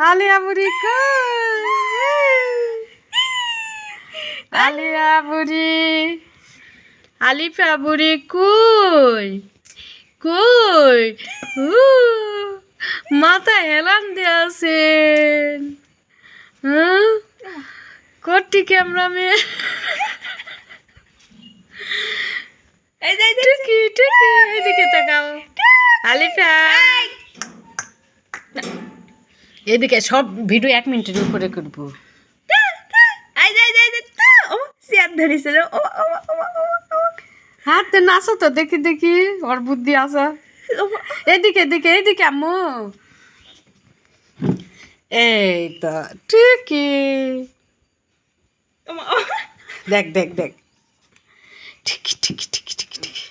আলিয়া বুড়ি কই আলিয়া বুড়ি আলিফা বুড়ি কই কই মাথা হেলান দিয়ে আছেন হ্যাঁ কোটি ক্যামেরা মে টুকি টুকি এদিকে তাকাও আলিফা এদিকে সব ভিডিও 1 মিনিটের উপরে করবো হাতে নাচো তো দেখি দেখি ওর বুদ্ধি আসা এদিকে এদিকে এদিকে আম্মু এই তো ঠিকই দেখ দেখ দেখ ঠিকই ঠিকই ঠিকই ঠিকই ঠিকই